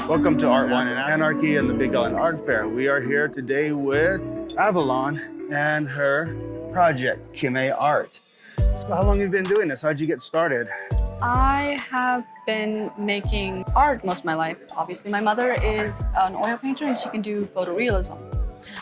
Welcome to Art, Wine, and Anarchy and the Big Island Art Fair. We are here today with Avalan and her project, Kime Art. So how long have you been doing this? How'd you get started? I have been making art most of my life. Obviously, my mother is an oil painter and she can do photorealism.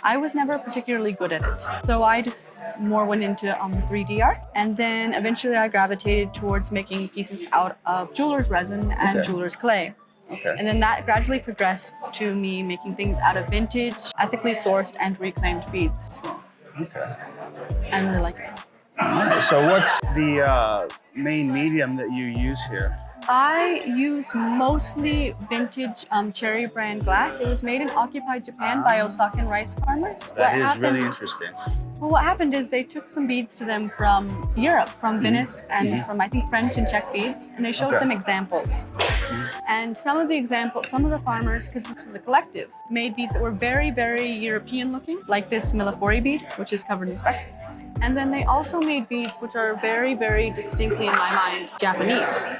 I was never particularly good at it. So I just more went into 3D art. And then eventually I gravitated towards making pieces out of jeweler's resin and jeweler's clay. Okay. And then that gradually progressed to me making things out of vintage, ethically sourced and reclaimed beads. Okay. I really like it. So what's the main medium that you use here? I use mostly vintage cherry brand glass. It was made in occupied Japan by Osakan rice farmers. That is really interesting. Well, what happened is they took some beads to them from Europe, from Venice, and from I think French and Czech beads, and they showed them examples. And some of the farmers, because this was a collective, made beads that were very, very European looking, like this Millefori bead, which is covered in spectacles. And then they also made beads which are very, very distinctly, in my mind, Japanese.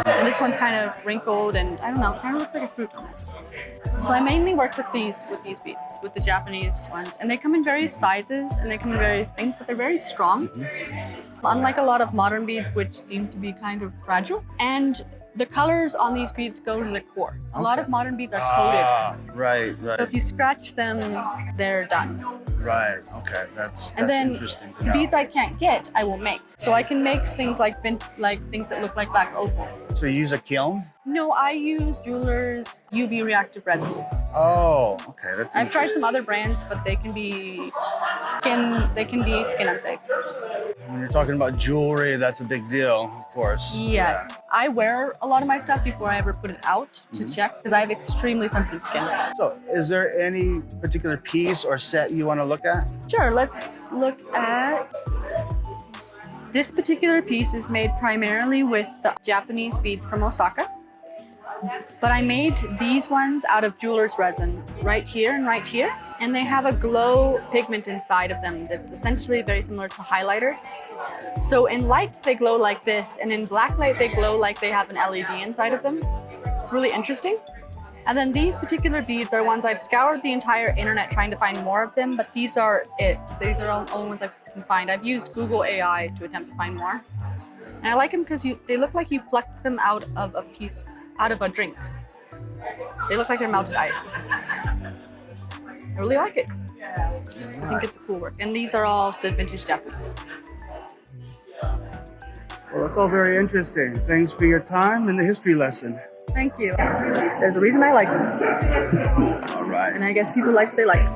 And this one's kind of wrinkled and, I don't know, kind of looks like a fruit almost. So I mainly work with these beads, with the Japanese ones. And they come in various sizes and they come in various things, but they're very strong. Unlike a lot of modern beads, which seem to be kind of fragile. And the colors on these beads go to the core. A lot of modern beads are coated. Right. So if you scratch them, they're done. Right, okay, that's interesting to know. The beads I can't get, I will make. So I can make things like things that look like black opal. So you use a kiln? No, I use jeweler's UV reactive resin. Oh, okay, that's I've tried some other brands, but they can be skin unsafe. When you're talking about jewelry, that's a big deal, of course. Yes. Yeah. I wear a lot of my stuff before I ever put it out to check, because I have extremely sensitive skin. So is there any particular piece or set you want to look at? Sure, let's look at... This particular piece is made primarily with the Japanese beads from Osaka. But I made these ones out of jeweler's resin right here and right here. And they have a glow pigment inside of them that's essentially very similar to highlighters. So in light, they glow like this, and in black light, they glow like they have an LED inside of them. It's really interesting. And then these particular beads are ones I've scoured the entire internet trying to find more of them, but these are it. These are all the only ones I can find. I've used Google AI to attempt to find more. And I like them because they look like you plucked them out of a drink. They look like they're melted ice. I really like it. I think it's a cool work. And these are all the vintage Japanese. Well, that's all very interesting. Thanks for your time and the history lesson. Thank you. There's a reason I like them. All right. And I guess people like what they like.